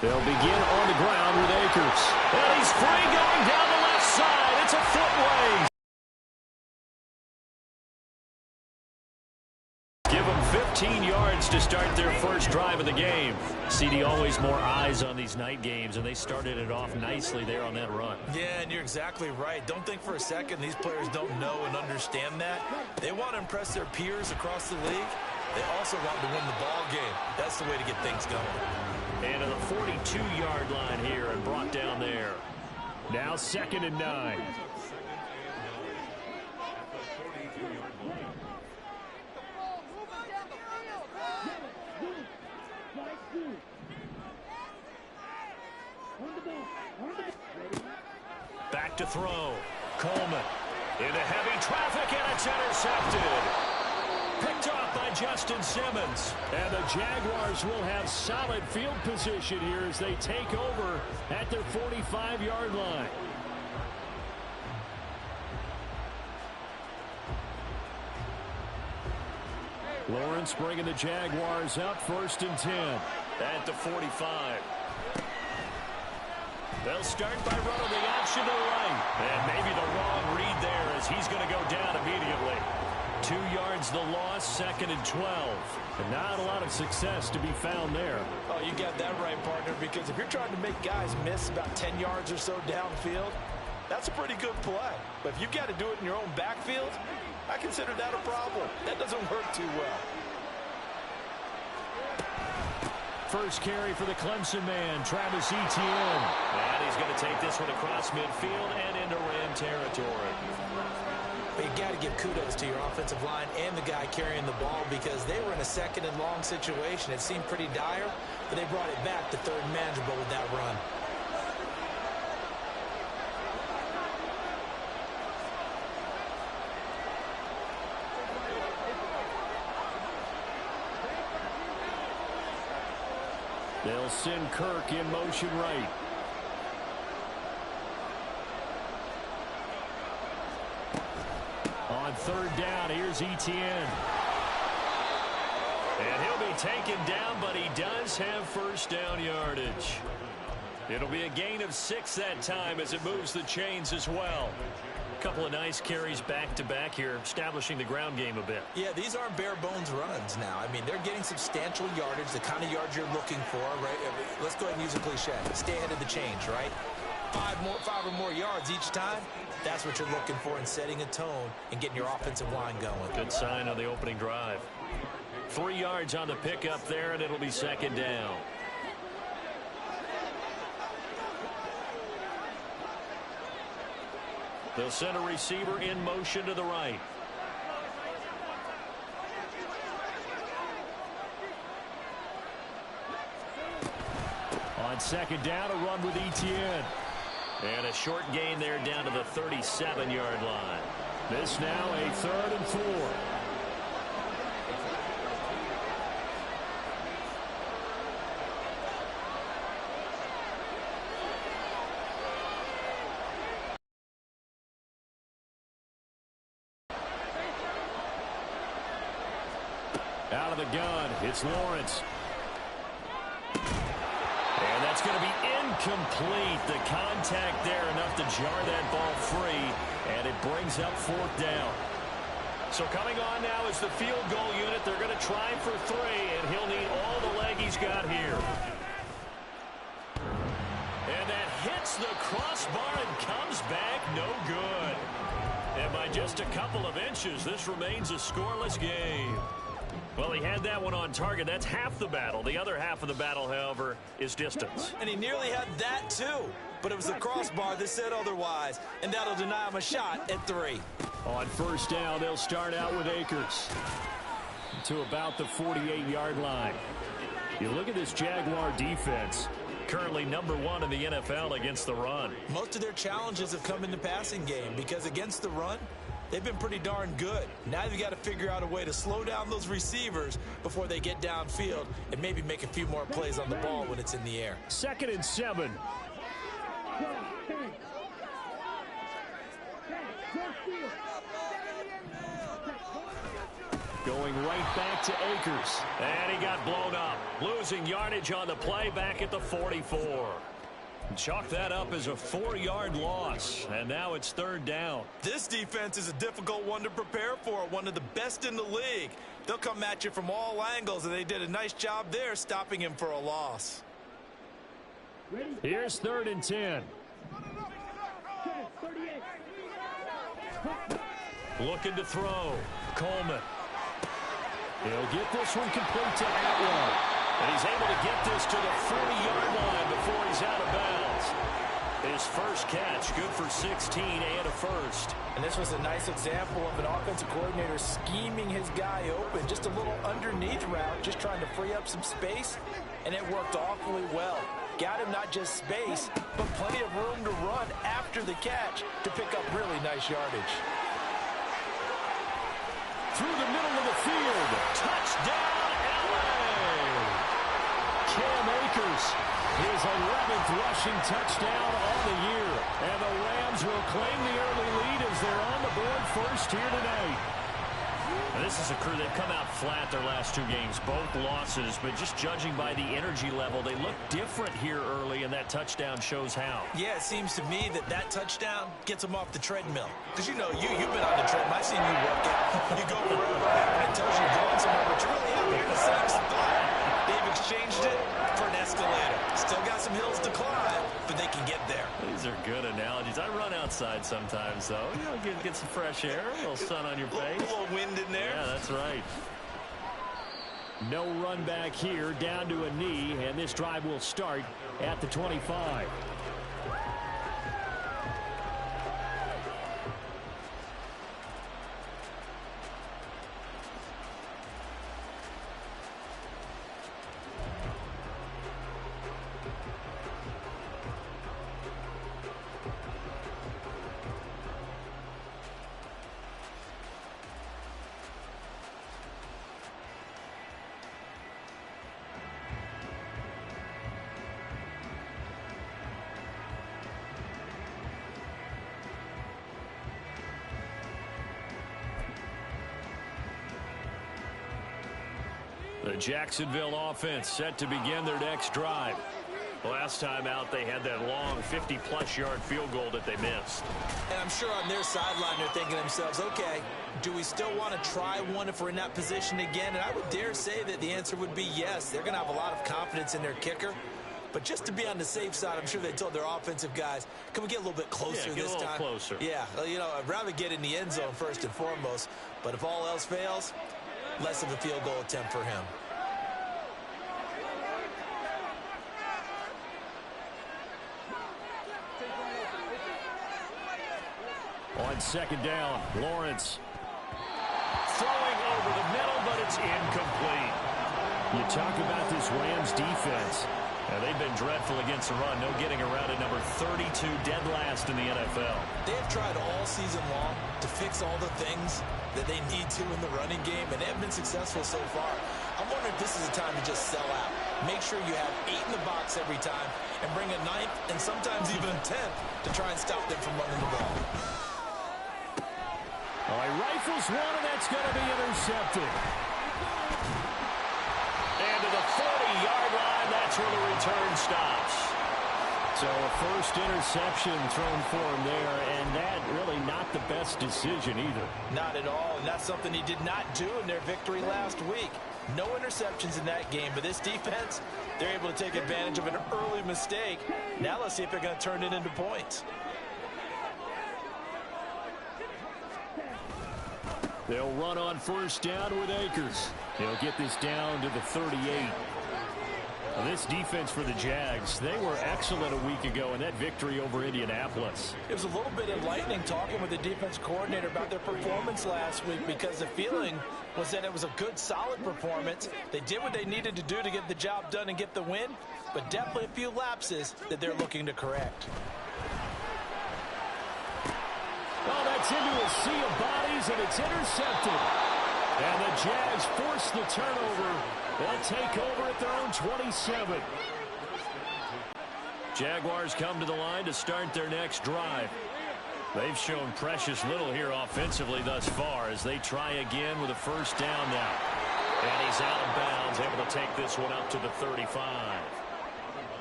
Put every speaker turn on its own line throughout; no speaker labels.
They'll begin on the ground with Akers. And he's free going down the left side. It's a foot race. Give them 15 yards to start their first drive of the game. CD, always more eyes on these night games, and they started it off nicely there on that run.
Yeah, and you're exactly right. Don't think for a second these players don't know and understand that. They want to impress their peers across the league. They also want to win the ball game. That's the way to get things going.
And to the 42-yard line here and brought down there. Now 2nd and 9. Back to throw. Coleman into heavy traffic, and it's intercepted. Picked off by Justin Simmons. And the Jaguars will have solid field position here as they take over at their 45-yard line. Lawrence bringing the Jaguars up 1st and 10 at the 45. They'll start by running the option to the right. And maybe the wrong read there as he's going to go down immediately. 2 yards the loss, 2nd and 12. And not a lot of success to be found there.
Oh, you got that right, partner, because if you're trying to make guys miss about 10 yards or so downfield, that's a pretty good play. But if you've got to do it in your own backfield, I consider that a problem. That doesn't work too well.
First carry for the Clemson man, Travis Etienne. And he's going to take this one across midfield and into Ram territory.
But you got to give kudos to your offensive line and the guy carrying the ball because they were in a 2nd and long situation. It seemed pretty dire, but they brought it back to 3rd and manageable with that run.
They'll send Kirk in motion right. On 3rd down, here's Etienne. And he'll be taken down, but he does have 1st down yardage. It'll be a gain of 6 that time as it moves the chains as well. A couple of nice carries back-to-back here, establishing the ground game a bit.
Yeah, these aren't bare-bones runs now. I mean, they're getting substantial yardage, the kind of yards you're looking for, right? Let's go ahead and use a cliche. Stay ahead of the change, right? 5 or more yards each time. That's what you're looking for in setting a tone and getting your offensive line going.
Good sign on the opening drive. 3 yards on the pickup there, and it'll be 2nd down. They'll send a receiver in motion to the right. On 2nd down, a run with Etienne. And a short gain there down to the 37-yard line. This now a 3rd and 4. Out of the gun, it's Lawrence. And that's going to be incomplete. The contact there enough to jar that ball free, and it brings up 4th down. So coming on now is the field goal unit. They're going to try for 3, and he'll need all the leg he's got here. And that hits the crossbar and comes back no good. And by just a couple of inches, this remains a scoreless game. Well, he had that one on target. That's half the battle. The other half of the battle, however, is distance.
And he nearly had that, too. But it was the crossbar that said otherwise, and that'll deny him a shot at 3.
On 1st down, they'll start out with Akers to about the 48-yard line. You look at this Jaguar defense, currently #1 in the NFL against the run.
Most of their challenges have come in the passing game because against the run, they've been pretty darn good. Now you've got to figure out a way to slow down those receivers before they get downfield and maybe make a few more plays on the ball when it's in the air.
2nd and 7. Going Going right back to Akers. And he got blown up. Losing yardage on the play back at the 44. Chalk that up as a 4-yard loss. And now it's 3rd down.
This defense is a difficult one to prepare for. One of the best in the league. They'll come at you from all angles, and they did a nice job there stopping him for a loss.
Here's 3rd and 10. Looking to throw. Coleman. He'll get this one complete to Atwell. And he's able to get this to the 40-yard line before he's out of bounds. His first catch, good for 16 and a first.
And this was a nice example of an offensive coordinator scheming his guy open. Just a little underneath route, just trying to free up some space. And it worked awfully well. Got him not just space, but plenty of room to run after the catch to pick up really nice yardage.
Through the middle of the field. Touchdown, L.A. Cam Akers, his 11th rushing touchdown on the year. And the Rams will claim the early lead as they're on the board first here tonight. And this is a crew, they've come out flat their last 2 games, both losses, but just judging by the energy level, they look different here early, and that touchdown shows how.
Yeah, it seems to me that touchdown gets them off the treadmill. Because you know, you've been on the treadmill. I've seen you work out. You go forever, and it tells you you're going somewhere, but you're really out here in the same spot. They've exchanged it for an escalator. Still got some hills to climb, but they can get there.
These are good analogies. I run outside sometimes, though. You know, get some fresh air, a little sun on your face.
A little wind in there.
Yeah, that's right. No run back here, down to a knee, and this drive will start at the 25. The Jacksonville offense set to begin their next drive. Last time out, they had that long 50-plus yard field goal that they missed.
And I'm sure on their sideline, they're thinking to themselves, okay, do we still want to try one if we're in that position again? And I would dare say that the answer would be yes. They're going to have a lot of confidence in their kicker. But just to be on the safe side, I'm sure they told their offensive guys, can we get a little bit closer this time?
Closer.
Yeah, you know, I'd rather get in the end zone first and foremost. But if all else fails, less of a field goal attempt for him.
On 2nd down, Lawrence. Throwing over the middle, but it's incomplete. You talk about this Rams defense. They've been dreadful against the run. No getting around at number 32, dead last in the NFL.
They've tried all season long to fix all the things that they need to in the running game, and they have been successful so far. I'm wondering if this is a time to just sell out. Make sure you have 8 in the box every time and bring a 9th and sometimes even a 10th to try and stop them from running the ball.
He rifles one, and that's going to be intercepted. And to the 40-yard line, that's where the return stops. So a first interception thrown for him there, and that really not the best decision either.
Not at all, and that's something he did not do in their victory last week. No interceptions in that game, but this defense, they're able to take advantage of an early mistake. Now let's see if they're going to turn it into points.
They'll run on first down with Akers. They'll get this down to the 38. Now this defense for the Jags, they were excellent a week ago in that victory over Indianapolis.
It was a little bit enlightening talking with the defense coordinator about their performance last week, because the feeling was that it was a good, solid performance. They did what they needed to do to get the job done and get the win, but definitely a few lapses that they're looking to correct.
Oh, that's into a sea of bodies, and it's intercepted. And the Jags force the turnover. They'll take over at their own 27. Jaguars come to the line to start their next drive. They've shown precious little here offensively thus far as they try again with a first down now. And he's out of bounds, able to take this one up to the 35.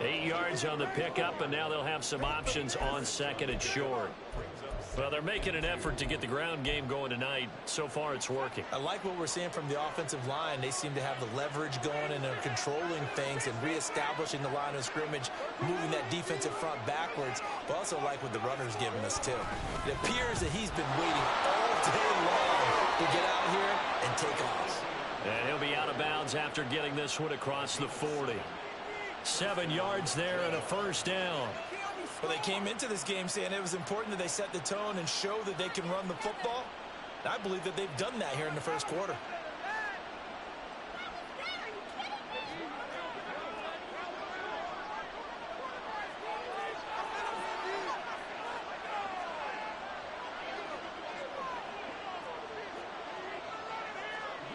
8 yards on the pickup, and now they'll have some options on second and short. Well, they're making an effort to get the ground game going tonight. So far, it's working.
I like what we're seeing from the offensive line. They seem to have the leverage going and are controlling things and reestablishing the line of scrimmage, moving that defensive front backwards. But also like what the runner's giving us, too. It appears that he's been waiting all day long to get out here and take off.
And he'll be out of bounds after getting this one across the 40. 7 yards there and a first down.
Well, they came into this game saying it was important that they set the tone and show that they can run the football. I believe that they've done that here in the first quarter.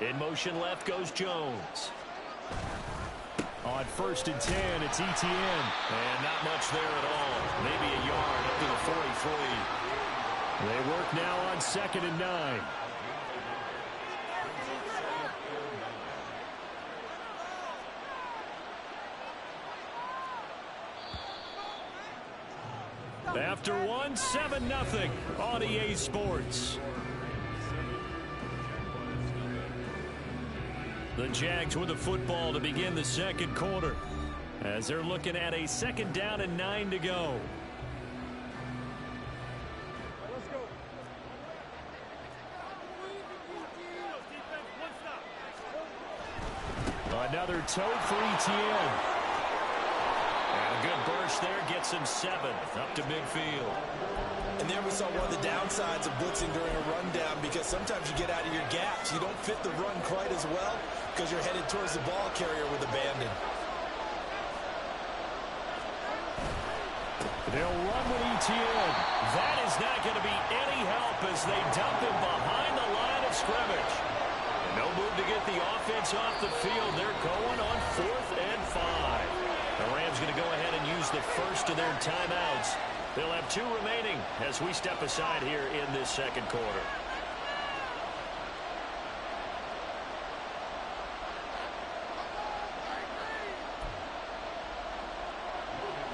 In motion left goes Jones. On 1st and 10, it's ETN. And not much there at all. Maybe a yard up to the 43. They work now on 2nd and 9. After one, 7-0 on EA Sports. The Jags with the football to begin the second quarter as they're looking at a 2nd down and 9 to go. Another tote for ETN. And a good burst there gets him 7 up to midfield.
And there we saw one of the downsides of blitzing during a rundown, because sometimes you get out of your gaps. You don't fit the run quite as well because you're headed towards the ball carrier with abandon.
They'll run with ETN. That is not going to be any help as they dump him behind the line of scrimmage. And no move to get the offense off the field. They're going on 4th and 5. The Rams going to go ahead and use the first of their timeouts. They'll have 2 remaining as we step aside here in this second quarter.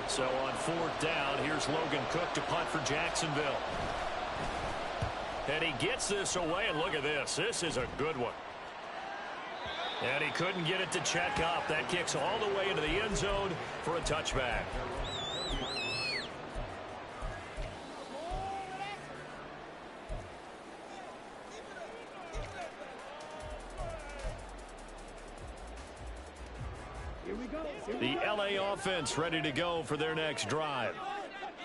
So on 4th down, here's Logan Cook to punt for Jacksonville. And he gets this away, and look at this. This is a good one. And he couldn't get it to check up. That kicks all the way into the end zone for a touchback. The LA offense ready to go for their next drive.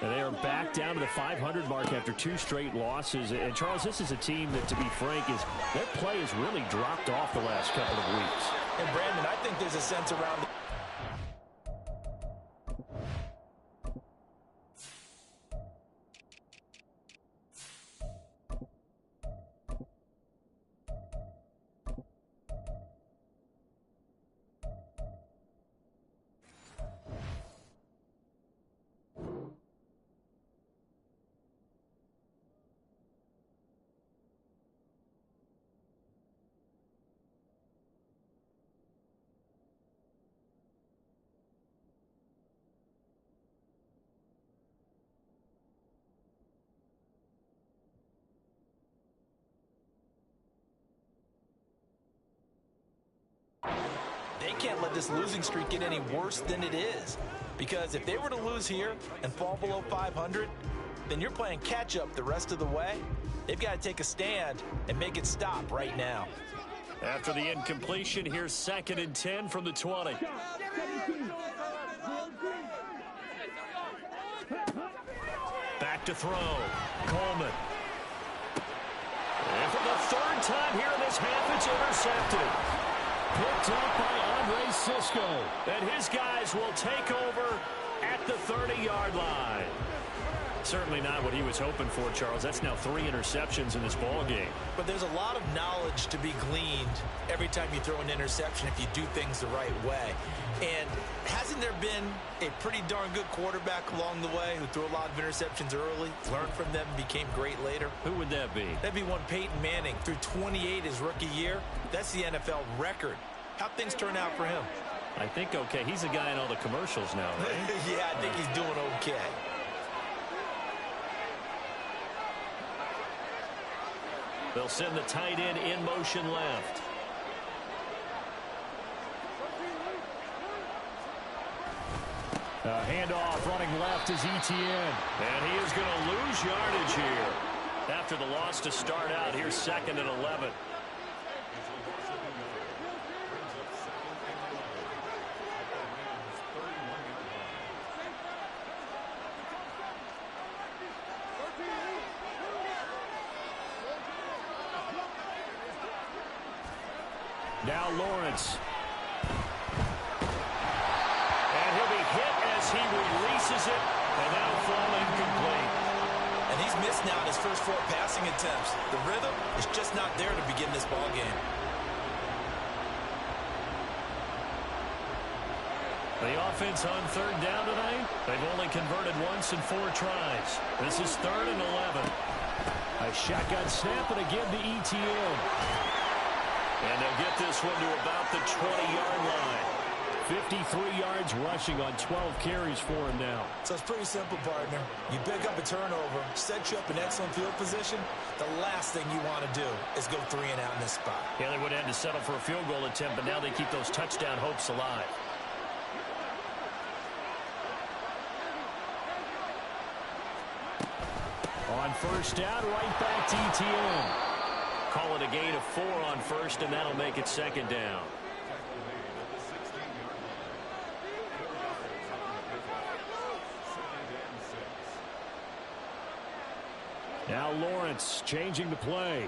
And they are back down to the 500 mark after 2 straight losses. And, Charles, this is a team that, to be frank, their play has really dropped off the last couple of weeks.
And, Brandon, I think there's a sense around the They can't let this losing streak get any worse than it is. Because if they were to lose here and fall below 500, then you're playing catch-up the rest of the way. They've got to take a stand and make it stop right now.
After the incompletion, here's 2nd and 10 from the 20. Back to throw. Coleman. And for the 3rd time here in this half, it's intercepted. Picked up by Andre Sisco. And his guys will take over at the 30-yard line. Certainly not what he was hoping for, Charles. That's now 3 interceptions in this ball game.
But there's a lot of knowledge to be gleaned every time you throw an interception if you do things the right way. And hasn't there been a pretty darn good quarterback along the way who threw a lot of interceptions early, learned from them, and became great later?
Who would that be?
That'd be one Peyton Manning. Threw 28 his rookie year. That's the NFL record. How'd things turn out for him?
I think okay. He's a guy in all the commercials now, right?
Yeah, I think he's doing okay.
They'll send the tight end in motion left. Handoff running left is Etienne. And he is going to lose yardage here. After the loss to start out, here's 2nd and 11. Now Lawrence. And he'll be hit as he releases it. And now fall incomplete.
And he's missed now in his first 4 passing attempts. The rhythm is just not there to begin this ball game.
The offense on 3rd down tonight. They've only converted once in 4 tries. This is 3rd and 11. A shotgun snap and again to Etienne. And they'll get this one to about the 20-yard line. 53 yards rushing on 12 carries for him now.
So it's pretty simple, partner. You pick up a turnover, set you up in excellent field position. The last thing you want to do is go 3 and out in this spot.
Yeah, they would have had to settle for a field goal attempt, but now they keep those touchdown hopes alive. On 1st down, right back to Etienne. Call it a gain of 4 on 1st, and that'll make it 2nd down. Now Lawrence changing the play.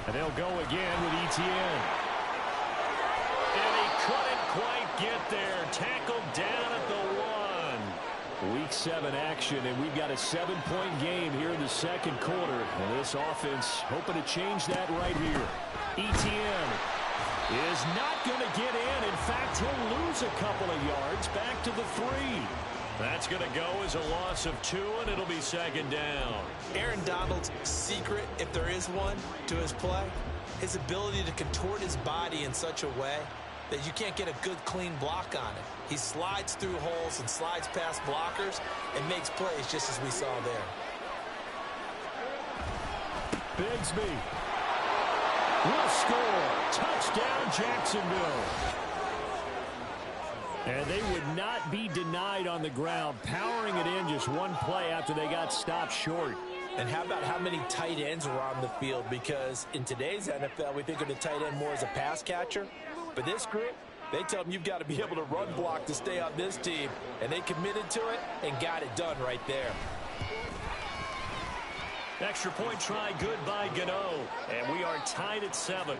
And they'll go again with Etienne. And he couldn't quite get there. Tackled down at the 1. Week 7 action, and we've got a 7-point game here in the 2nd quarter. And this offense hoping to change that right here. Etienne is not going to get in. In fact, he'll lose a couple of yards back to the 3. That's going to go as a loss of 2, and it'll be 2nd down.
Aaron Donald's secret, if there is one, to his play, his ability to contort his body in such a way that you can't get a good, clean block on it. He slides through holes and slides past blockers and makes plays just as we saw there.
Bigsby will score. Touchdown, Jacksonville. And they would not be denied on the ground, powering it in just one play after they got stopped short.
And how about how many tight ends were on the field? Because in today's NFL, we think of the tight end more as a pass catcher. But this group, they tell them you've got to be able to run block to stay on this team. And they committed to it and got it done right there.
Extra point try good by Gano. And we are tied at 7.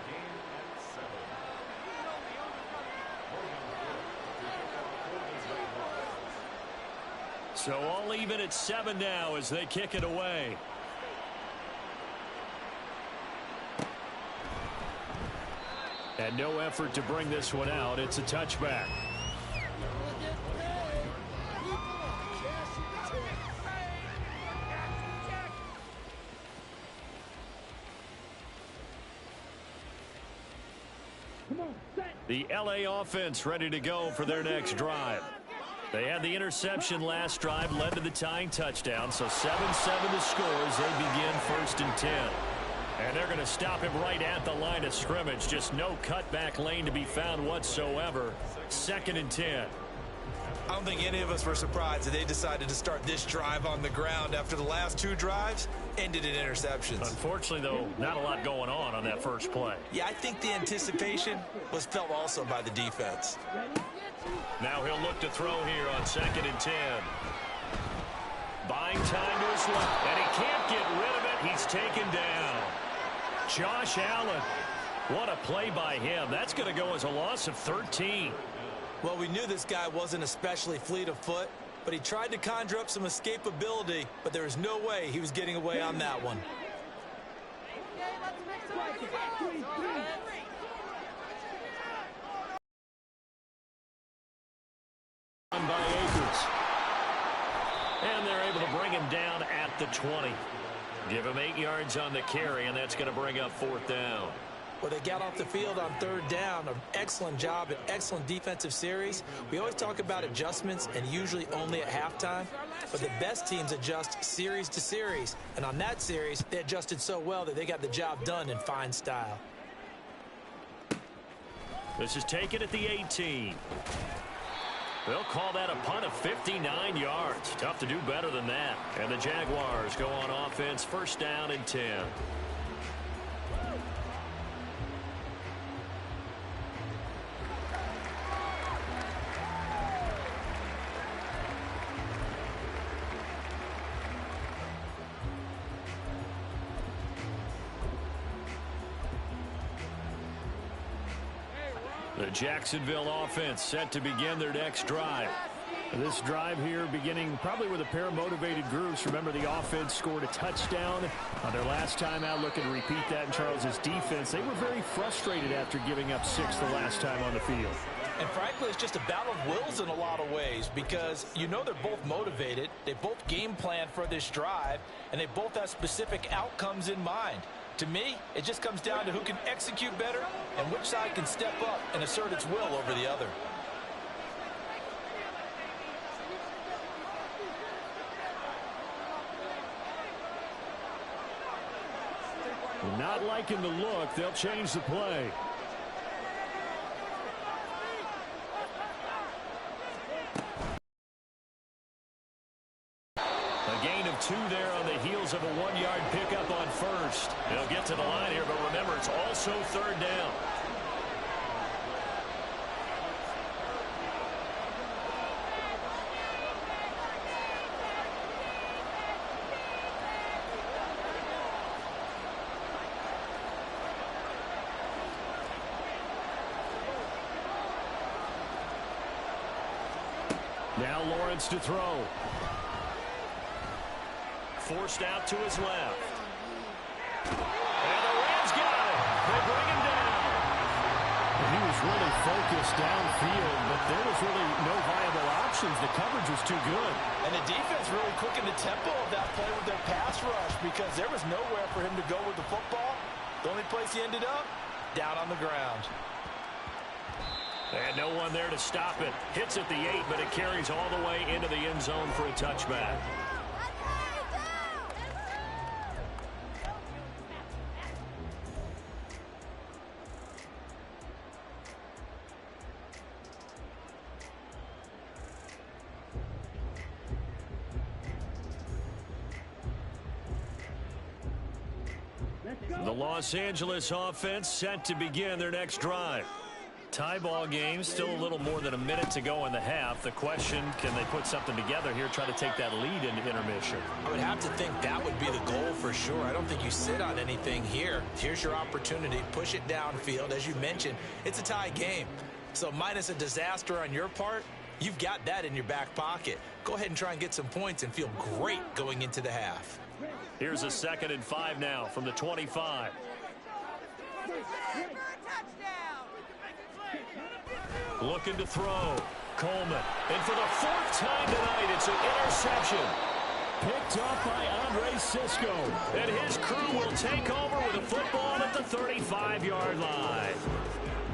So all even at 7 now as they kick it away. And no effort to bring this one out. It's a touchback. The LA offense ready to go for their next drive. They had the interception last drive, led to the tying touchdown. So 7-7 the score as they begin 1st and 10. And they're going to stop him right at the line of scrimmage. Just no cutback lane to be found whatsoever. 2nd and 10.
I don't think any of us were surprised that they decided to start this drive on the ground after the last 2 drives ended in interceptions.
Unfortunately, though, not a lot going on that first play.
Yeah, I think the anticipation was felt also by the defense.
Now he'll look to throw here on 2nd and 10. Buying time to his left, and he can't get rid of it. He's taken down. Josh Allen. What a play by him. That's going to go as a loss of 13.
Well, we knew this guy wasn't especially fleet of foot, but he tried to conjure up some escapability, but there was no way he was getting away on that one.
By Akers. And they're able to bring him down at the 20. Give him 8 yards on the carry, and that's going to bring up 4th down.
Well, they got off the field on 3rd down. An excellent job, an excellent defensive series. We always talk about adjustments, and usually only at halftime. But the best teams adjust series to series. And on that series, they adjusted so well that they got the job done in fine style.
This is taken at the 18. They'll call that a punt of 59 yards. Tough to do better than that. And the Jaguars go on offense, 1st down and 10. The Jacksonville offense set to begin their next drive. This drive here beginning probably with a pair of motivated groups. Remember, the offense scored a touchdown on their last time out. Looking to repeat that in Charles's defense. They were very frustrated after giving up 6 the last time on the field.
And frankly, it's just a battle of wills in a lot of ways because you know they're both motivated. They both game plan for this drive, and they both have specific outcomes in mind. To me, it just comes down to who can execute better and which side can step up and assert its will over the other.
Not liking the look. They'll change the play. A gain of 2 there on the heels of a 1-yard pickup on 1st. They'll get to the line here, but remember, it's also 3rd down. Now Lawrence to throw. Forced out to his left. And the Rams got it. They bring him down. He was really focused downfield, but there was really no viable options. The coverage was too good.
And the defense really quickened the tempo of that play with their pass rush because there was nowhere for him to go with the football. The only place he ended up, down on the ground.
And no one there to stop it. Hits at the 8, but it carries all the way into the end zone for a touchback. The Los Angeles offense set to begin their next drive. Tie ball game, still a little more than a minute to go in the half. The question, can they put something together here, try to take that lead into intermission?
I would have to think that would be the goal for sure. I don't think you sit on anything here. Here's your opportunity. Push it downfield. As you mentioned, it's a tie game. So minus a disaster on your part, you've got that in your back pocket. Go ahead and try and get some points and feel great going into the half.
Here's a 2nd and 5 now from the 25. Looking to throw. Coleman. And for the 4th time tonight, it's an interception. Picked off by Andre Cisco. And his crew will take over with a football at the 35-yard line.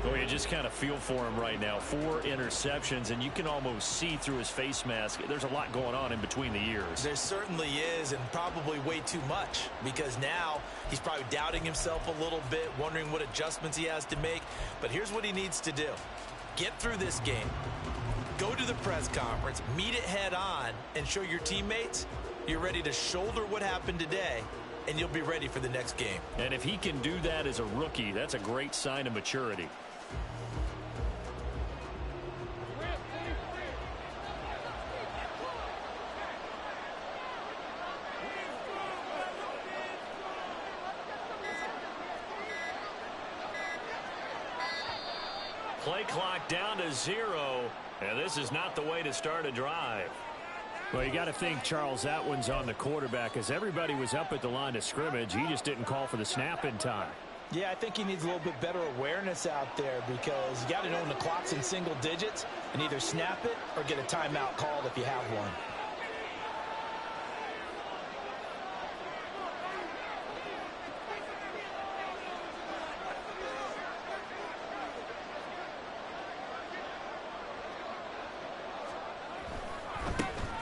Oh, you just kind of feel for him right now. 4 interceptions, and you can almost see through his face mask. There's a lot going on in between the ears.
There certainly is, and probably way too much, because now he's probably doubting himself a little bit, wondering what adjustments he has to make. But here's what he needs to do. Get through this game. Go to the press conference, meet it head on, and show your teammates you're ready to shoulder what happened today, and you'll be ready for the next game.
And if he can do that as a rookie, that's a great sign of maturity. Play clock down to 0, and this is not the way to start a drive. Well, you got to think, Charles, that one's on the quarterback, as everybody was up at the line of scrimmage. He just didn't call for the snap in time.
Yeah, I think he needs a little bit better awareness out there, because you got to know when the clock's in single digits and either snap it or get a timeout called if you have one.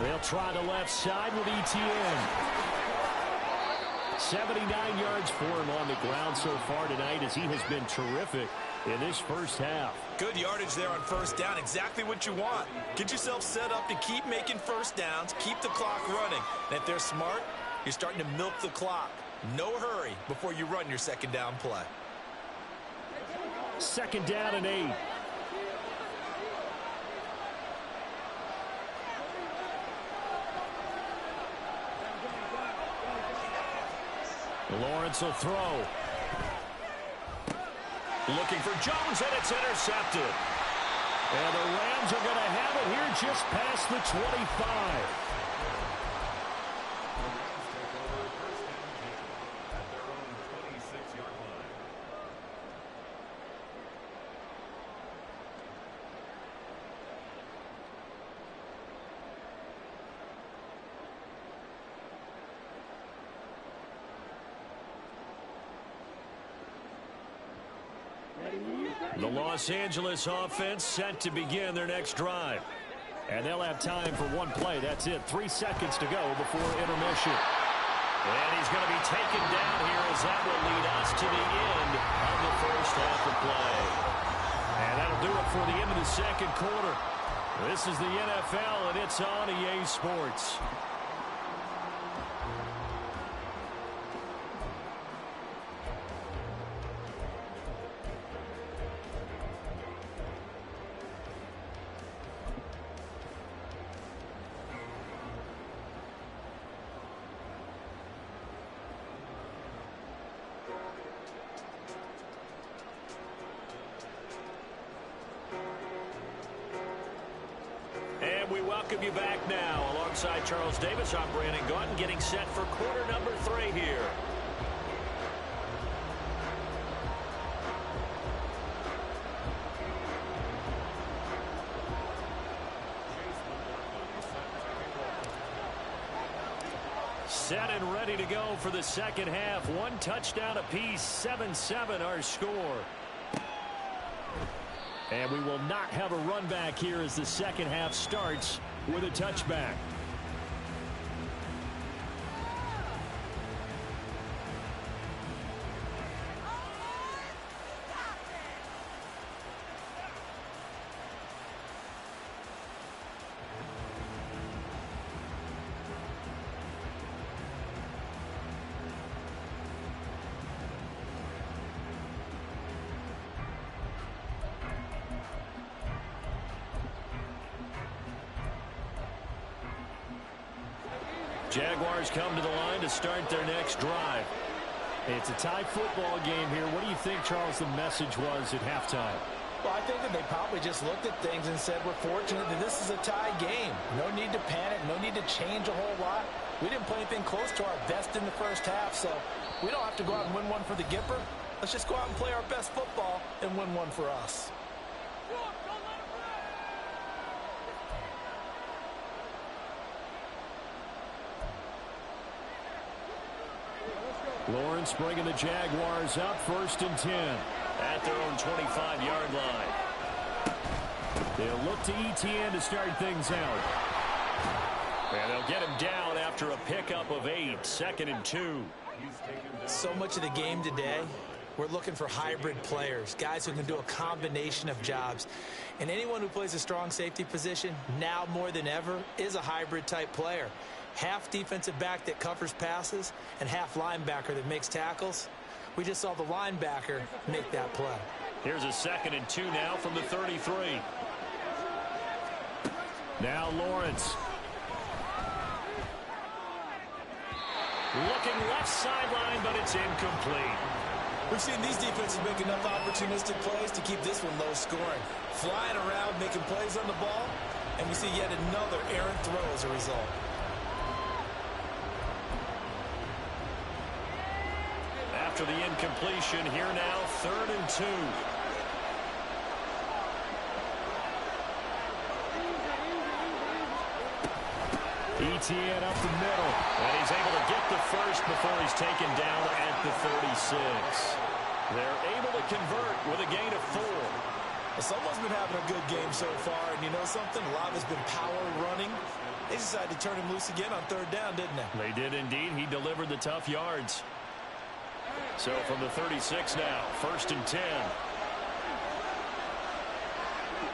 They'll try the left side with ETN. 79 yards for him on the ground so far tonight, as he has been terrific in this first half.
Good yardage there on first down. Exactly what you want. Get yourself set up to keep making first downs, keep the clock running. And if they're smart, you're starting to milk the clock. No hurry before you run your second down play.
Second down and 8. Lawrence will throw. Looking for Jones, and it's intercepted. And the Rams are going to have it here just past the 25. The Los Angeles offense set to begin their next drive. And they'll have time for one play. That's it. 3 seconds to go before intermission. And he's going to be taken down here, as that will lead us to the end of the first half of play. And that'll do it for the end of the second quarter. This is the NFL, and it's on EA Sports. We welcome you back now. Alongside Charles Davis, I'm Brandon Gaudin, getting set for quarter number 3 here. Set and ready to go for the second half. 1 touchdown apiece, 7-7 our score. And we will not have a run back here as the second half starts with a touchback. Jaguars come to the line to start their next drive. It's a tie football game here. What do you think, Charles, the message was at halftime?
Well, I think that they probably just looked at things and said, we're fortunate that this is a tie game. No need to panic, no need to change a whole lot. We didn't play anything close to our best in the first half, so we don't have to go out and win one for the Gipper. Let's just go out and play our best football and win one for us.
Lawrence bringing the Jaguars up, 1st and 10 at their own 25-yard line. They'll look to ETN to start things out. And they'll get him down after a pickup of 8, 2nd and 2.
So much of the game today, we're looking for hybrid players, guys who can do a combination of jobs. And anyone who plays a strong safety position, now more than ever, is a hybrid type player. Half defensive back that covers passes and half linebacker that makes tackles. We just saw the linebacker make that play.
Here's a 2nd and 2 now from the 33. Now Lawrence. Looking left sideline, but it's incomplete.
We've seen these defenses make enough opportunistic plays to keep this one low scoring. Flying around, making plays on the ball, and we see yet another errant throw as a result.
After the incompletion, here now, 3rd and 2. Etienne up the middle, and he's able to get the first before he's taken down at the 36. They're able to convert with a gain of 4.
Well, someone's been having a good game so far, and you know something? A lot has been power running. They decided to turn him loose again on 3rd down, didn't they?
They did indeed. He delivered the tough yards. So from the 36 now, 1st and 10.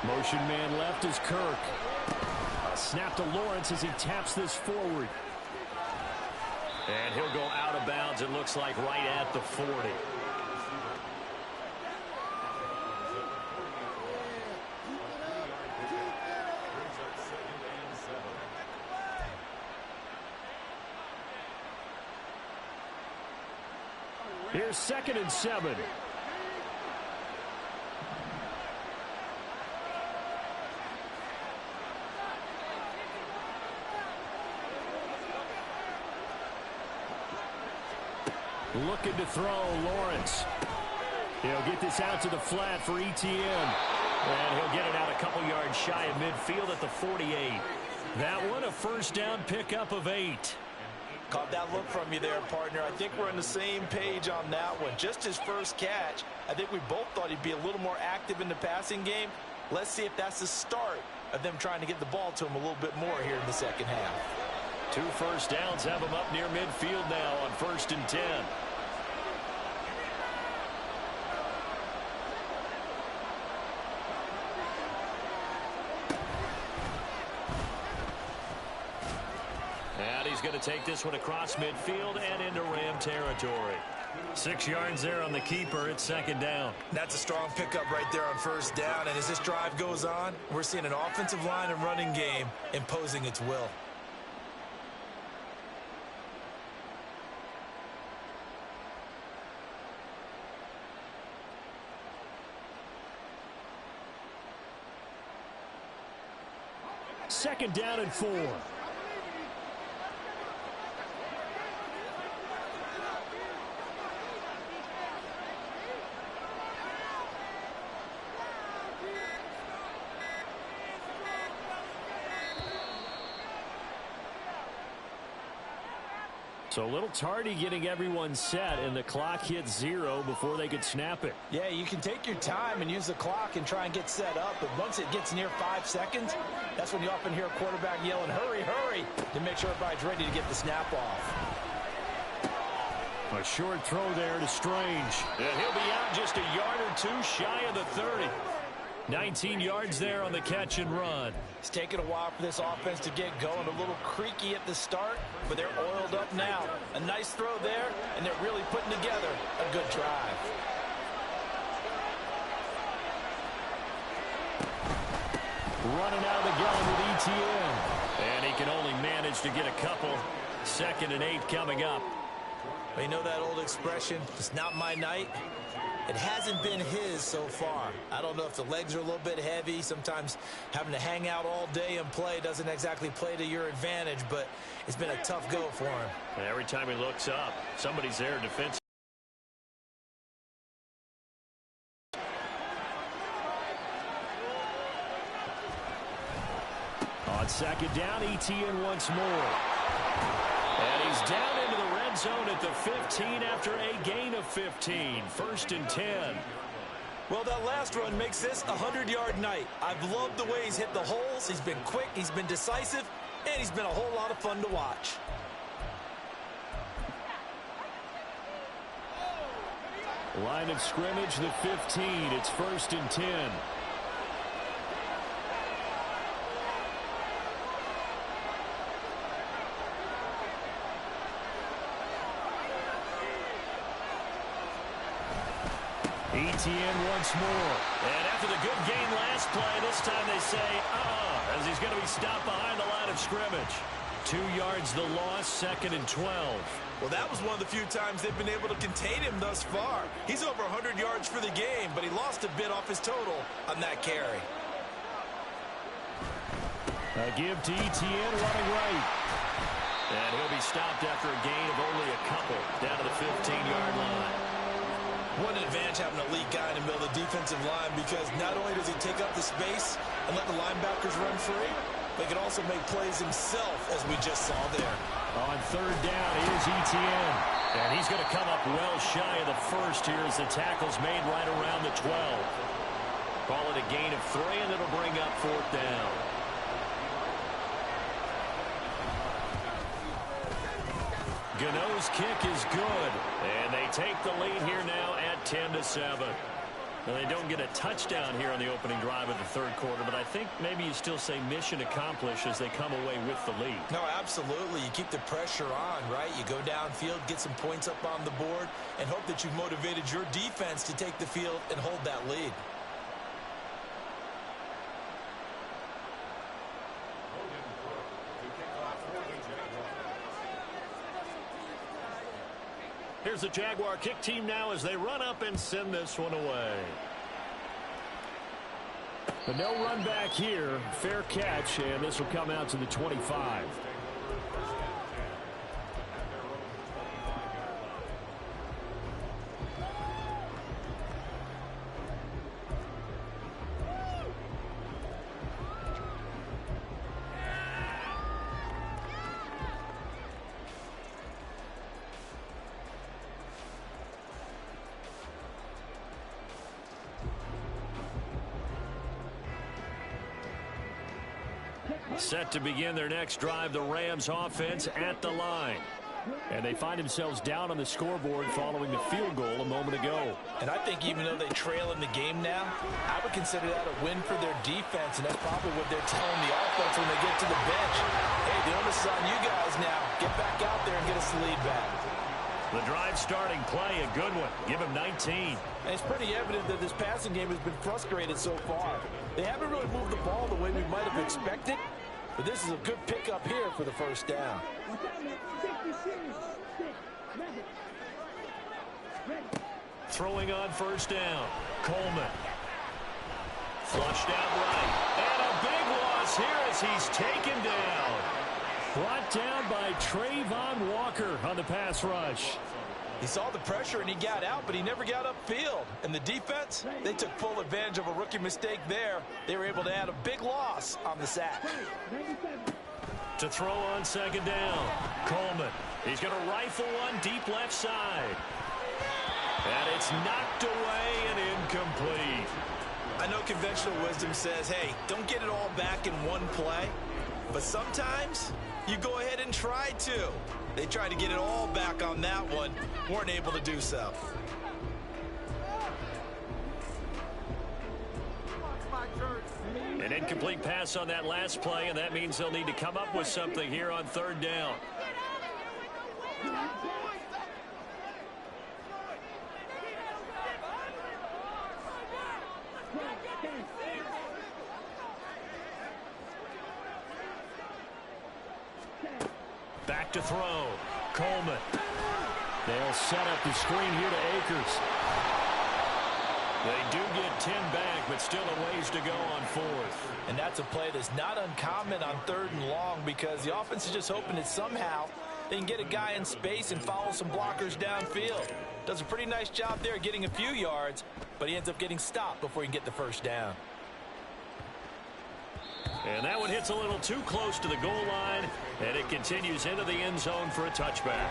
Motion man left is Kirk. A snap to Lawrence as he taps this forward. And he'll go out of bounds, it looks like, right at the 40. Here's 2nd and 7. Looking to throw, Lawrence. He'll get this out to the flat for Etienne. And he'll get it out a couple yards shy of midfield at the 48. That one a 1st down pickup of 8.
Caught that look from you there, partner. I think we're on the same page on that one. Just his first catch. I think we both thought he'd be a little more active in the passing game. Let's see if that's the start of them trying to get the ball to him a little bit more here in the second half.
2 first downs have him up near midfield now on 1st and 10. And he's going to take this one across midfield and into Ram territory. 6 yards there on the keeper. It's 2nd down.
That's a strong pickup right there on 1st down. And as this drive goes on, we're seeing an offensive line and running game imposing its will.
Second down and 4. So a little tardy getting everyone set, and the clock hits 0 before they could snap it.
Yeah, you can take your time and use the clock and try and get set up, but once it gets near 5 seconds, that's when you often hear a quarterback yelling, hurry, hurry, to make sure everybody's ready to get the snap off.
A short throw there to Strange. And he'll be out just a yard or 2 shy of the 30. 19 yards there on the catch and run.
It's taken a while for this offense to get going. A little creaky at the start, but they're oiled up now. A nice throw there, and they're really putting together a good drive.
Running out of the gun with Etienne. And he can only manage to get a couple. 2nd and 8 coming up.
Well, you know that old expression, it's not my night. It hasn't been his so far. I don't know if the legs are a little bit heavy. Sometimes having to hang out all day and play doesn't exactly play to your advantage, but it's been a tough go for him.
And every time he looks up, somebody's there defense. On 2nd down, Etienne once more. And he's down into the red zone at the 15 after a gain of 15. 1st and 10.
Well, that last run makes this a 100-yard night. I've loved the way he's hit the holes. He's been quick, he's been decisive, and he's been a whole lot of fun to watch.
Line of scrimmage, the 15. It's 1st and 10. Etienne once more. And after the good game last play, this time they say, as he's going to be stopped behind the line of scrimmage. 2 yards the loss, 2nd and 12.
Well, that was one of the few times they've been able to contain him thus far. He's over 100 yards for the game, but he lost a bit off his total on that carry.
A give to Etienne running right. And he'll be stopped after a gain of only a couple down to the 15-yard line.
What an advantage having an elite guy in the middle of the defensive line, because not only does he take up the space and let the linebackers run free, but he can also make plays himself, as we just saw there.
On third down, here's Etienne. And he's going to come up well shy of the first here as the tackle's made right around the 12. Call it a gain of 3, and it'll bring up fourth down. Gano's kick is good, and they take the lead here now at 10-7. Now, they don't get a touchdown here on the opening drive of the third quarter, but I think maybe you still say mission accomplished as they come away with the lead.
No, absolutely. You keep the pressure on, right? You go downfield, get some points up on the board, and hope that you've motivated your defense to take the field and hold that lead.
Here's the Jaguar kick team now as they run up and send this one away. But no run back here. Fair catch, and this will come out to the 25. Set to begin their next drive, the Rams offense at the line. And they find themselves down on the scoreboard following the field goal a moment ago.
And I think even though they trail in the game now, I would consider that a win for their defense, and that's probably what they're telling the offense when they get to the bench. Hey, the onus is on you guys now. Get back out there and get us the lead back.
The drive starting play, a good one. Give him 19.
And it's pretty evident that this passing game has been frustrated so far. They haven't really moved the ball the way we might have expected, but this is a good pickup here for the first down.
Throwing on first down, Coleman. Flushed out right. And a big loss here as he's taken down. Brought down by Trayvon Walker on the pass rush.
He saw the pressure and he got out, but he never got upfield. And the defense, they took full advantage of a rookie mistake there. They were able to add a big loss on the sack.
To throw on second down, Coleman. He's going to rifle one deep left side. And it's knocked away and incomplete.
I know conventional wisdom says, hey, don't get it all back in one play. But sometimes you go ahead and try to. They tried to get it all back on that one. Weren't able to do so.
An incomplete pass on that last play, and that means they'll need to come up with something here on third down. Back to throw. Coleman. They'll set up the screen here to Akers. They do get 10 back, but still a ways to go on fourth.
And that's a play that's not uncommon on third and long, because the offense is just hoping that somehow they can get a guy in space and follow some blockers downfield. Does a pretty nice job there getting a few yards, but he ends up getting stopped before he can get the first down.
And that one hits a little too close to the goal line, and it continues into the end zone for a touchback.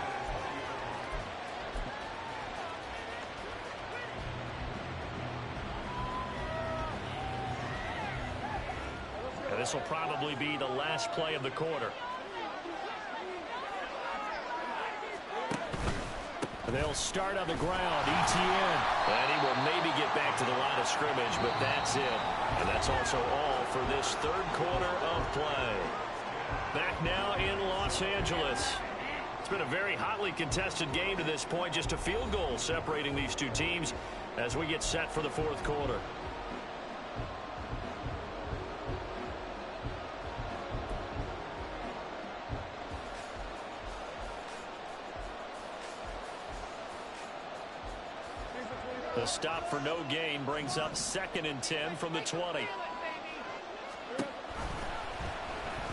And this will probably be the last play of the quarter. They'll start on the ground. Etienne. And he will maybe get back to the line of scrimmage, but that's it. And that's also all for this third quarter of play. Back now in Los Angeles. It's been a very hotly contested game to this point. Just a field goal separating these two teams as we get set for the fourth quarter. The stop for no gain brings up 2nd and 10 from the 20.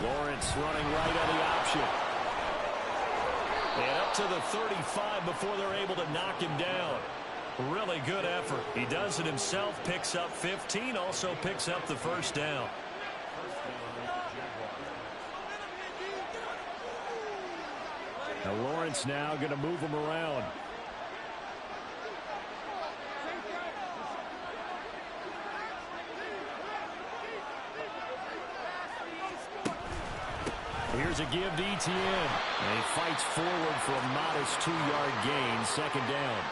Lawrence running right on the option. And up to the 35 before they're able to knock him down. Really good effort. He does it himself, picks up 15, also picks up the first down. Now Lawrence now going to move him around. Here's a give to Etienne. And he fights forward for a modest 2-yard gain, 2nd down.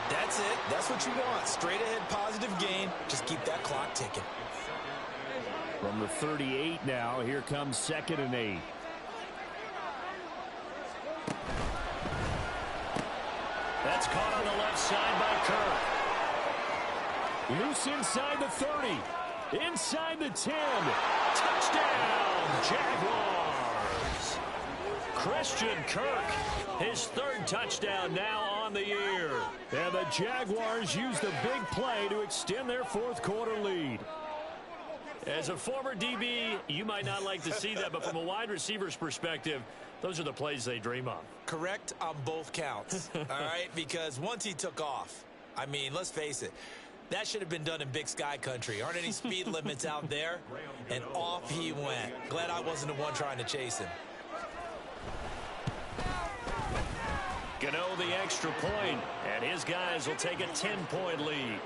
That's it. That's what you want. Straight ahead positive gain. Just keep that clock ticking.
From the 38 now, here comes 2nd and 8. That's caught on the left side by Kirk. Loose inside the 30. Inside the 10. Touchdown, Jaguars. Christian Kirk, his 3rd touchdown now on the year. And the Jaguars use the big play to extend their 4th quarter lead. As a former DB, you might not like to see that, but from a wide receiver's perspective, those are the plays they dream of.
Correct on both counts, all right? Because once he took off, I mean, let's face it, that should have been done in Big Sky country. Aren't any speed limits out there? And off he went. Glad I wasn't the one trying to chase him.
Gano the extra point, and his guys will take a 10-point lead.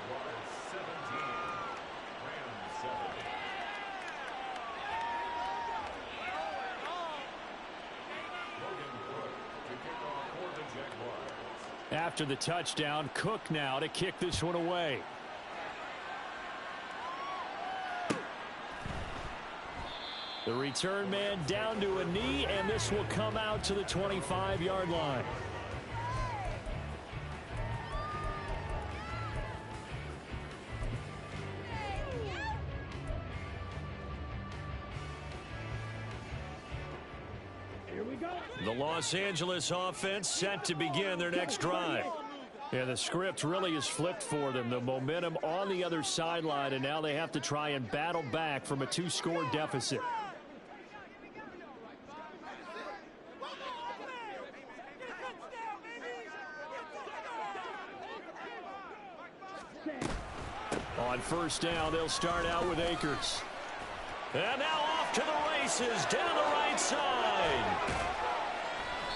After the touchdown, Cook now to kick this one away. The return man down to a knee, and this will come out to the 25-yard line. The Los Angeles offense set to begin their next drive. And the script really is flipped for them. The momentum on the other sideline, and now they have to try and battle back from a 2-score deficit. On 1st down, they'll start out with Akers. And now off to the races down the right side.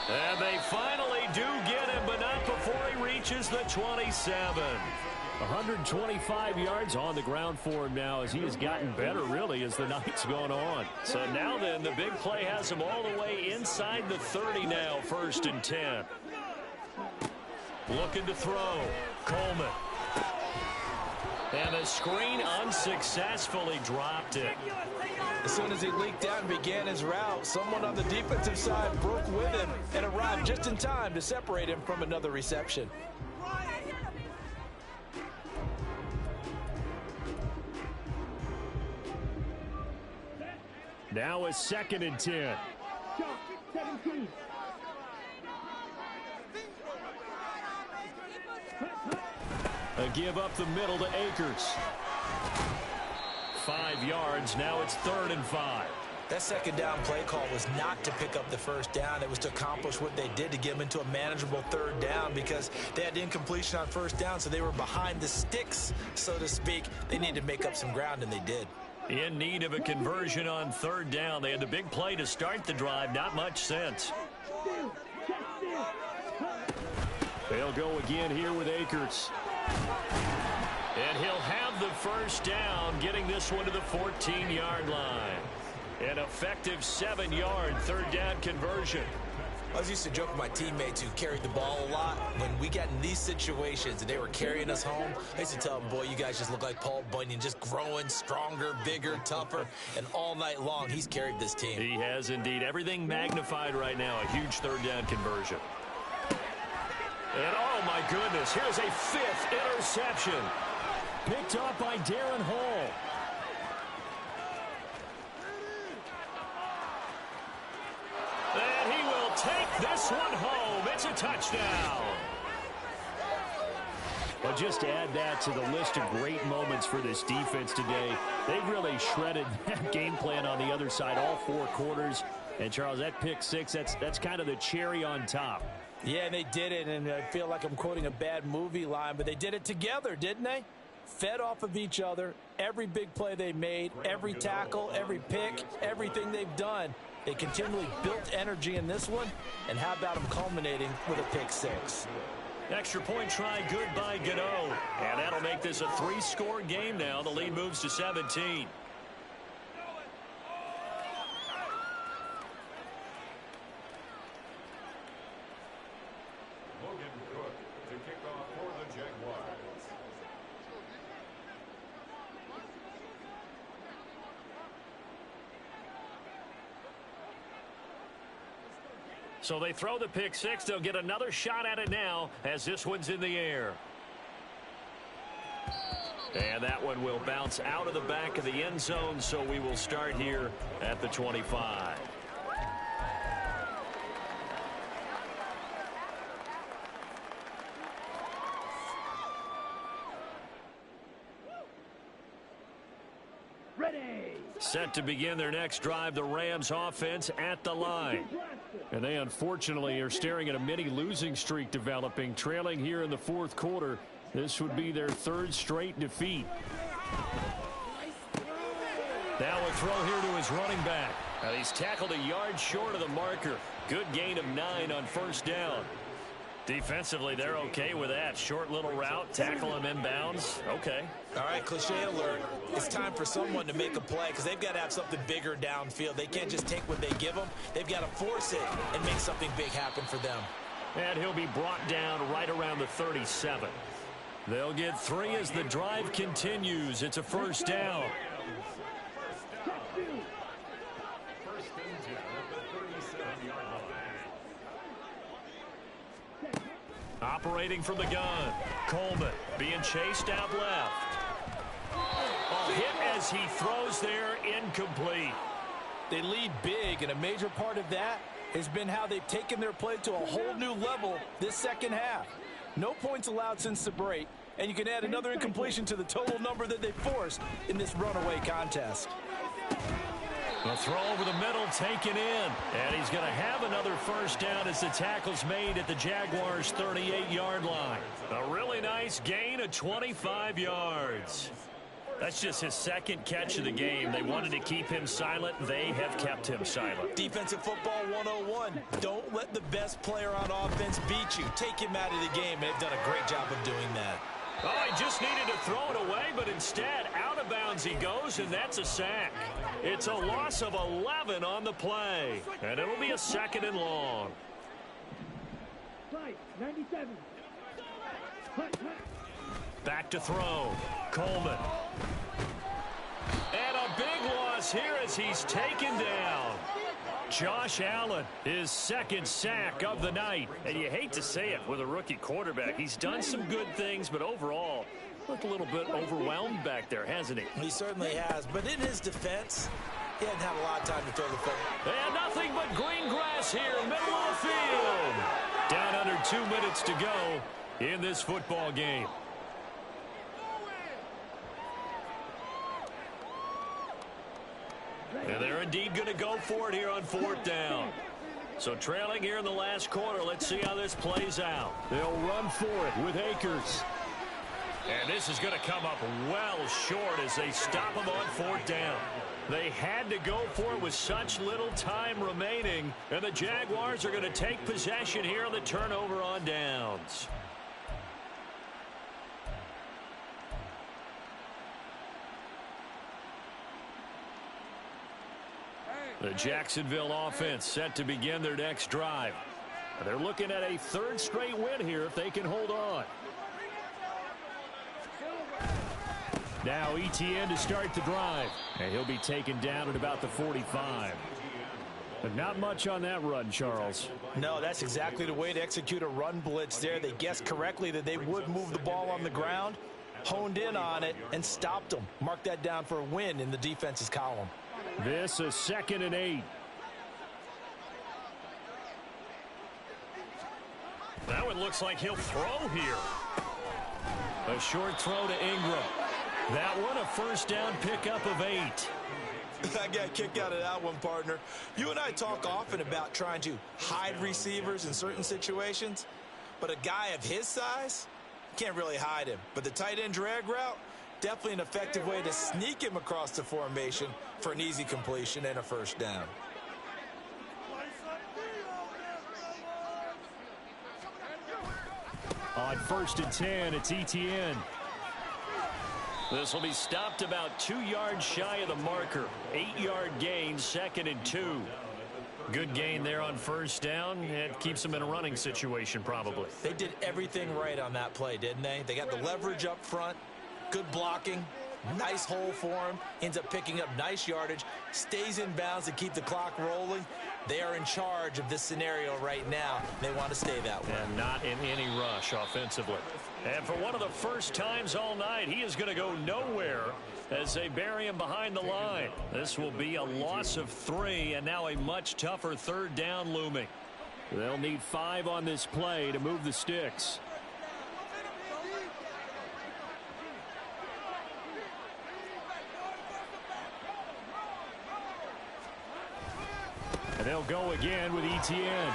And they finally do get him, but not before he reaches the 27. 125 yards on the ground for him now as he has gotten better, really, as the night's gone on. So now then, the big play has him all the way inside the 30 now, 1st and 10. Looking to throw. Coleman. And the screen unsuccessfully dropped it.
As soon as he leaked out and began his route, someone on the defensive side broke with him and arrived just in time to separate him from another reception.
Now a 2nd and 10. A give up the middle to Akers. 5 yards. Now it's 3rd and 5.
That 2nd down play call was not to pick up the 1st down. It was to accomplish what they did to get them into a manageable 3rd down because they had incompletion on 1st down, so they were behind the sticks, so to speak. They needed to make up some ground, and they did.
In need of a conversion on 3rd down. They had the big play to start the drive. Not much sense. They'll go again here with Akers. And he'll have the 1st down, getting this one to the 14-yard line. An effective 7-yard 3rd down conversion.
I was used to joke with my teammates who carried the ball a lot. When we got in these situations and they were carrying us home, I used to tell them, boy, you guys just look like Paul Bunyan, just growing stronger, bigger, tougher. And all night long, he's carried this team.
He has indeed. Everything magnified right now. A huge 3rd down conversion. And oh my goodness, here's a 5th interception. Picked up by Darren Hall. And he will take this one home. It's a touchdown. Well, just to add that to the list of great moments for this defense today, they've really shredded that game plan on the other side all 4 quarters. And, Charles, that pick six, that's kind of the cherry on top.
Yeah, they did it, and I feel like I'm quoting a bad movie line, but they did it together, didn't they? Fed off of each other, every big play they made, every tackle, every pick, everything they've done. They continually built energy in this one, and how about them culminating with a pick six?
Extra point try good by Gano. And that'll make this a 3-score game now. The lead moves to 17. So they throw the pick six. They'll get another shot at it now as this one's in the air. And that one will bounce out of the back of the end zone, so we will start here at the 25. Set to begin their next drive, the Rams offense at the line. And they unfortunately are staring at a mini losing streak developing, trailing here in the 4th quarter. This would be their 3rd straight defeat. Now a throw here to his running back. Now he's tackled a yard short of the marker. Good gain of 9 on 1st down. Defensively, they're okay with that. Short little route, tackle him inbounds. Okay.
All right, cliche alert. It's time for someone to make a play because they've got to have something bigger downfield. They can't just take what they give them. They've got to force it and make something big happen for them.
And he'll be brought down right around the 37. They'll get 3 as the drive continues. It's a 1st down. Operating from the gun. Coleman being chased out left. Oh, hit as he throws there, incomplete.
They lead big, and a major part of that has been how they've taken their play to a whole new level this second half. No points allowed since the break, and you can add another incompletion to the total number that they forced in this runaway contest.
The throw over the middle taken in. And he's going to have another 1st down as the tackle's made at the Jaguars' 38-yard line. A really nice gain of 25 yards. That's just his 2nd catch of the game. They wanted to keep him silent. They have kept him silent.
Defensive football 101. Don't let the best player on offense beat you. Take him out of the game. They've done a great job of doing that.
Oh, he just needed to throw it away, but instead, out of bounds he goes, and that's a sack. It's a loss of 11 on the play, and it'll be a 2nd and long.
97.
Back to throw. Coleman. And a big loss here as he's taken down. Josh Allen, his 2nd sack of the night. And you hate to say it with a rookie quarterback. He's done some good things, but overall, looked a little bit overwhelmed back there, hasn't he?
He certainly has. But in his defense, he hadn't had a lot of time to throw the football.
And nothing but green grass here, middle of the field. Down under 2 minutes to go in this football game. And they're indeed going to go for it here on 4th down. So trailing here in the last quarter, let's see how this plays out. They'll run for it with Akers. And this is going to come up well short as they stop him on 4th down. They had to go for it with such little time remaining. And the Jaguars are going to take possession here on the turnover on downs. The Jacksonville offense set to begin their next drive. They're looking at a 3rd straight win here if they can hold on. Now ETN to start the drive. And he'll be taken down at about the 45. But not much on that run, Charles.
No, that's exactly the way to execute a run blitz there. They guessed correctly that they would move the ball on the ground, honed in on it, and stopped them. Mark that down for a win in the defense's column.
This is 2nd and 8. That one looks like he'll throw here. A short throw to Ingram. That one a first down pickup of 8.
I got a kick out of that one, partner. You and I talk often about trying to hide receivers in certain situations, but a guy of his size can't really hide him. But the tight end drag route, definitely an effective way to sneak him across the formation for an easy completion and a first down.
On 1st and 10, it's Etienne. This will be stopped about 2 yards shy of the marker. 8-yard gain, 2nd and 2. Good gain there on first down. It keeps them in a running situation probably.
They did everything right on that play, didn't they? They got the leverage up front, good blocking, nice hole for him, ends up picking up nice yardage, stays in bounds to keep the clock rolling. They are in charge of this scenario right now. They want to stay that way.
And not in any rush offensively. And for one of the first times all night, he is going to go nowhere as they bury him behind the line. This will be a loss of 3, and now a much tougher 3rd down looming. They'll need 5 on this play to move the sticks. And they'll go again with Etienne.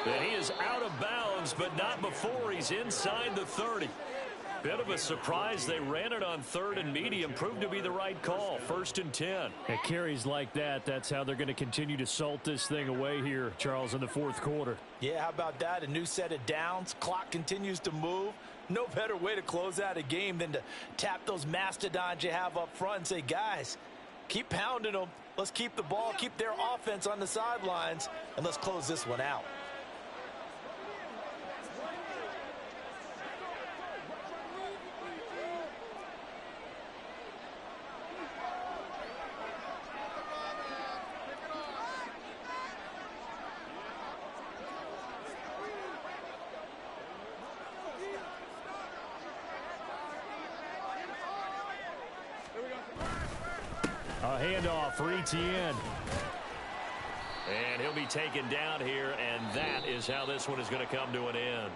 And he is out of bounds, but not before he's inside the 30. Bit of a surprise. They ran it on 3rd and medium. Proved to be the right call. 1st and 10. At carries like that, that's how they're going to continue to salt this thing away here, Charles, in the 4th quarter.
Yeah, how about that? A new set of downs. Clock continues to move. No better way to close out a game than to tap those mastodons you have up front and say, guys, keep pounding them. Let's keep the ball, keep their offense on the sidelines, and let's close this one out.
A handoff for Etienne. And he'll be taken down here, and that is how this one is going to come to an end.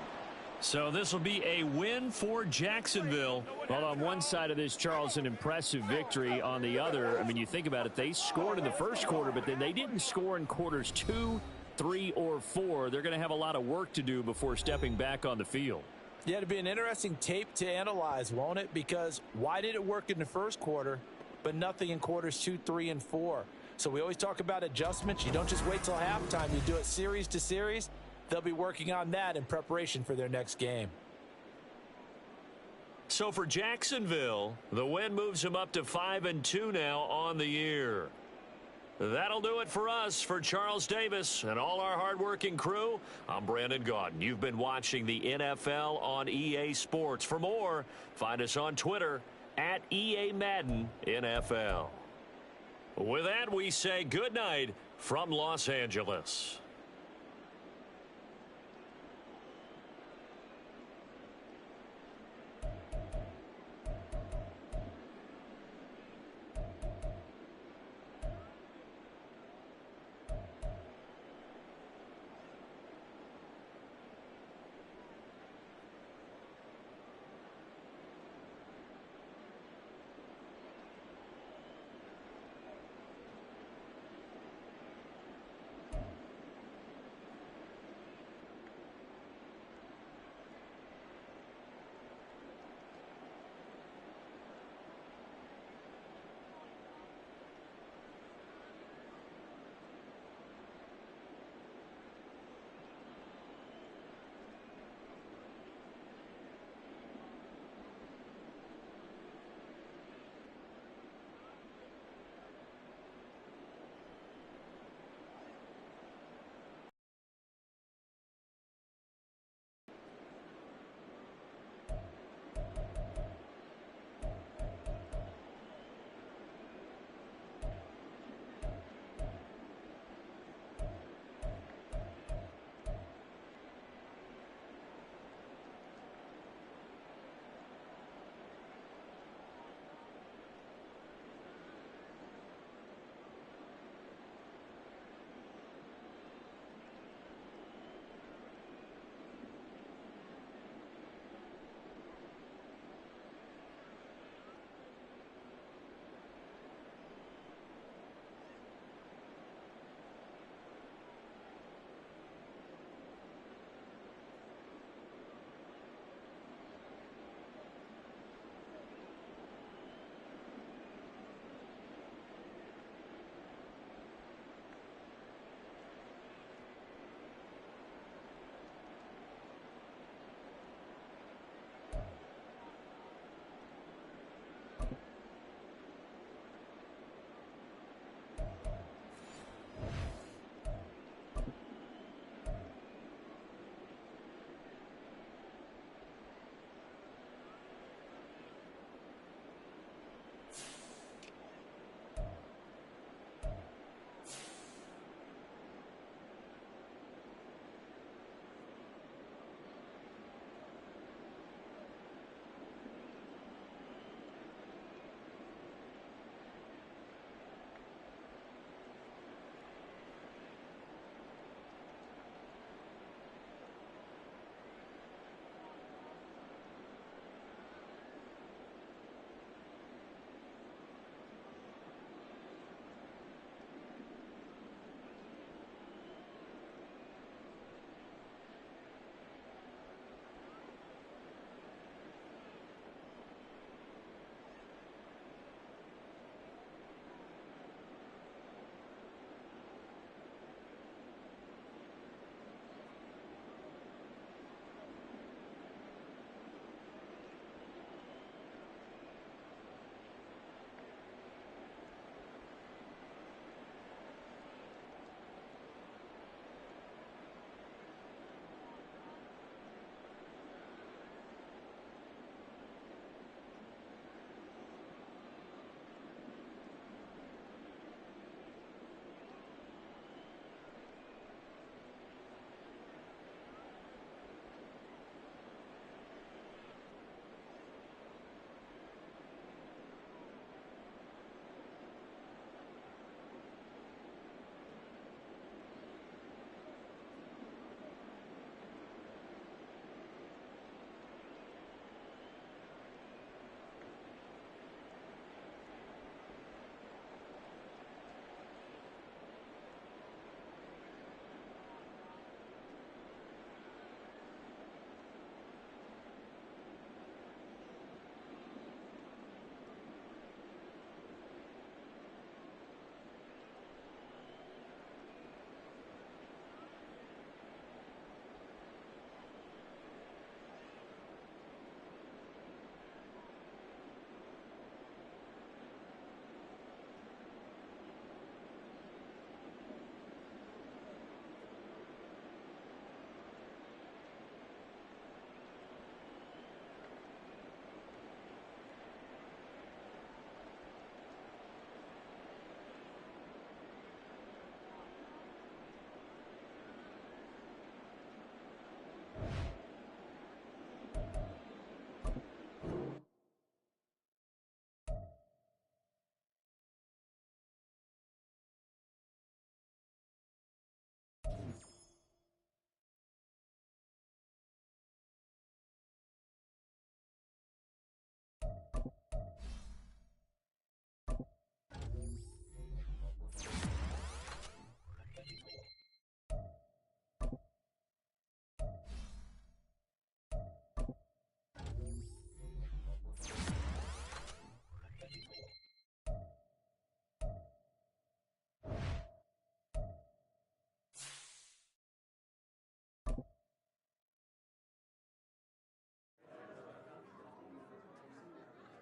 So this will be a win for Jacksonville. Well, on one side of this, Charles, an impressive victory. On the other, I mean, you think about it, they scored in the first quarter, but then they didn't score in quarters 2, 3, or 4. They're going to have a lot of work to do before stepping back on the field.
Yeah, it'll be an interesting tape to analyze, won't it? Because why did it work in the first quarter, but nothing in quarters 2, 3, and 4? So we always talk about adjustments. You don't just wait till halftime. You do it series to series. They'll be working on that in preparation for their next game.
So for Jacksonville, the win moves them up to 5-2 now on the year. That'll do it for us. For Charles Davis and all our hardworking crew, I'm Brandon Gaudin. You've been watching the NFL on EA Sports. For more, find us on Twitter at EA Madden NFL. With that, we say good night from Los Angeles.